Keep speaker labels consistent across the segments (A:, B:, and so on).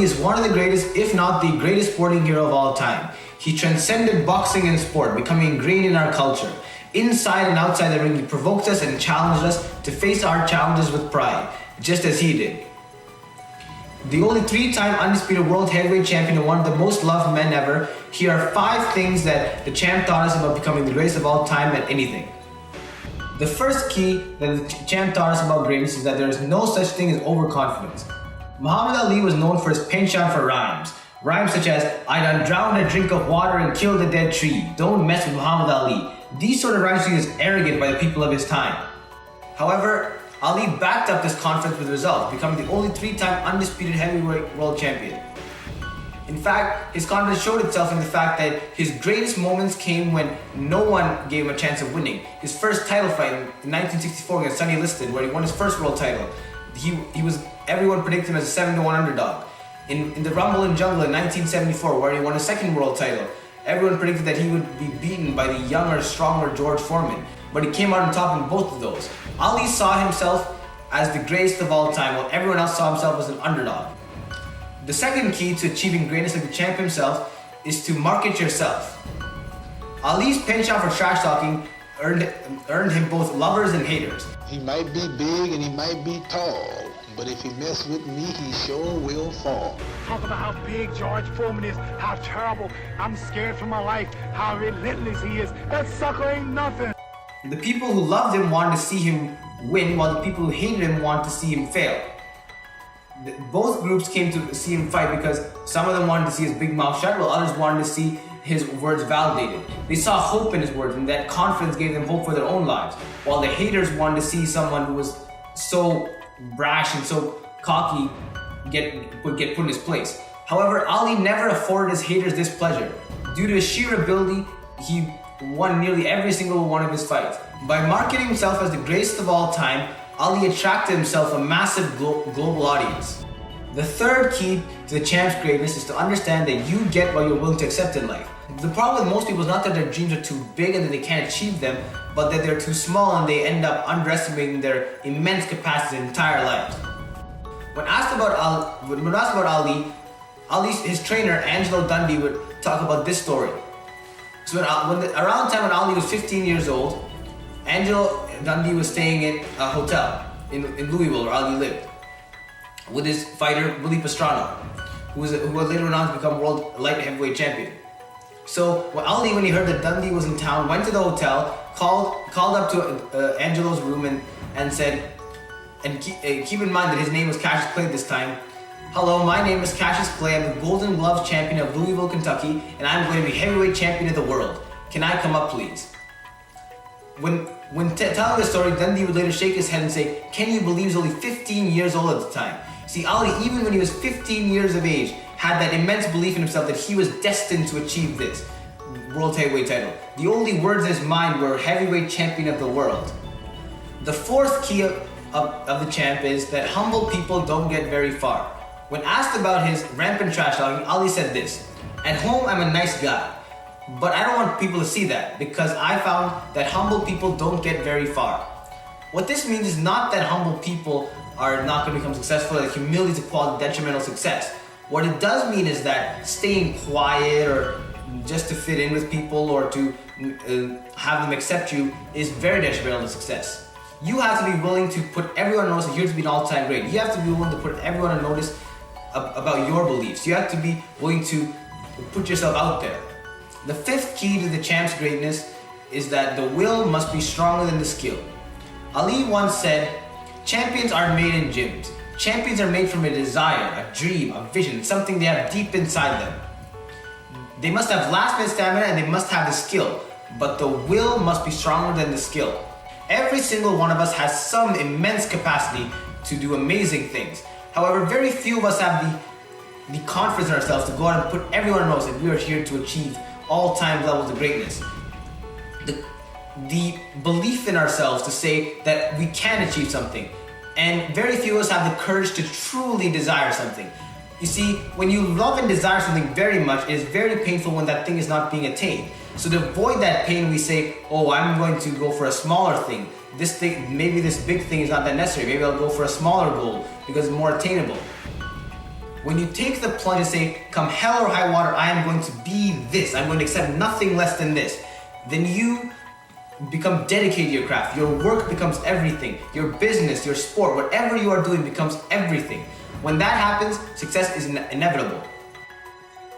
A: is one of the greatest, if not the greatest sporting hero of all time. He transcended boxing and sport, becoming ingrained in our culture. Inside and outside the ring, he provoked us and challenged us to face our challenges with pride, just as he did. The only 3-time undisputed world heavyweight champion and one of the most loved men ever, here are 5 things that the champ taught us about becoming the greatest of all time at anything. The first key that the champ taught us about greatness is that there is no such thing as overconfidence. Muhammad Ali was known for his penchant for rhymes. Rhymes such as, "I done drowned a drink of water and killed a dead tree. Don't mess with Muhammad Ali." These sort of rhymes were used as arrogant by the people of his time. However, Ali backed up this confidence with results, becoming the only 3-time undisputed heavyweight world champion. In fact, his confidence showed itself in the fact that his greatest moments came when no one gave him a chance of winning. His first title fight in 1964 against Sonny Liston, where he won his first world title, everyone predicted him as a 7-1 underdog. In the Rumble in Jungle in 1974, where he won his second world title, everyone predicted that he would be beaten by the younger, stronger George Foreman, but he came out on top in both of those. Ali saw himself as the greatest of all time, while everyone else saw himself as an underdog. The second key to achieving greatness like the champ himself is to market yourself. Ali's penchant for trash talking earned him both lovers and haters.
B: He might be big and he might be tall, but if he mess with me, he sure will fall.
C: Talk about how big George Foreman is, how terrible, I'm scared for my life, how relentless he is. That sucker ain't nothing.
A: The people who loved him wanted to see him win, while the people who hated him wanted to see him fail. Both groups came to see him fight because some of them wanted to see his big mouth shut, while others wanted to see his words validated. They saw hope in his words, and that confidence gave them hope for their own lives, while the haters wanted to see someone who was so brash and so cocky get put in his place. However, Ali never afforded his haters this pleasure. Due to his sheer ability, he won nearly every single one of his fights. By marketing himself as the greatest of all time, Ali attracted himself a massive global audience. The third key to the champ's greatness is to understand that you get what you're willing to accept in life. The problem with most people is not that their dreams are too big and that they can't achieve them, but that they're too small and they end up underestimating their immense capacity in entire lives. When asked about Ali, his trainer Angelo Dundee would talk about this story. So around the time when Ali was 15 years old, Angelo Dundee was staying in a hotel in Louisville, where Ali lived, with his fighter Willie Pastrana, who was later went on to become world light heavyweight champion. So when he heard that Dundee was in town, went to the hotel, called up to Angelo's room and said, and keep in mind that his name was Cassius Clay this time. "Hello, my name is Cassius Clay. I'm the Golden Gloves champion of Louisville, Kentucky, and I'm going to be heavyweight champion of the world. Can I come up, please?" When telling the story, Dundee would later shake his head and say, "Can you believe he was only 15 years old at the time?" See, Ali, even when he was 15 years of age, had that immense belief in himself that he was destined to achieve this world heavyweight title. The only words in his mind were heavyweight champion of the world. The fourth key of the champ is that humble people don't get very far. When asked about his rampant trash talking, Ali said this: "At home, I'm a nice guy, but I don't want people to see that because I found that humble people don't get very far." What this means is not that humble people are not going to become successful, that humility is a quality detrimental success. What it does mean is that staying quiet or just to fit in with people or to have them accept you is very detrimental to success. You have to be willing to put everyone on notice that you're to be an all-time great. You have to be willing to put everyone on notice about your beliefs. You have to be willing to put yourself out there. The fifth key to the champ's greatness is that the will must be stronger than the skill. Ali once said, "Champions are made in gyms. Champions are made from a desire, a dream, a vision, something they have deep inside them. They must have last-minute stamina and they must have the skill, but the will must be stronger than the skill." Every single one of us has some immense capacity to do amazing things. However, very few of us have the confidence in ourselves to go out and put everyone on notice that we are here to achieve all-time levels of greatness. The belief in ourselves to say that we can achieve something. And very few of us have the courage to truly desire something. You see, when you love and desire something very much, it is very painful when that thing is not being attained. So to avoid that pain, we say, "Oh, I'm going to go for a smaller thing. Maybe this big thing is not that necessary. Maybe I'll go for a smaller goal because it's more attainable." When you take the plunge and say, come hell or high water, I am going to be this, I'm going to accept nothing less than this, then you become dedicated to your craft. Your work becomes everything. Your business, your sport, whatever you are doing becomes everything. When that happens, success is inevitable.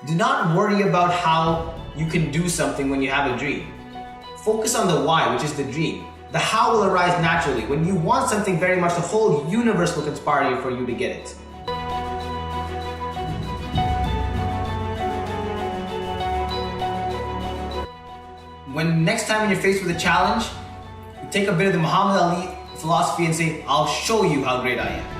A: Do not worry about how you can do something when you have a dream. Focus on the why, which is the dream. The how will arise naturally. When you want something very much, the whole universe will conspire for you to get it. When next time when you're faced with a challenge, you take a bit of the Muhammad Ali philosophy and say, I'll show you how great I am.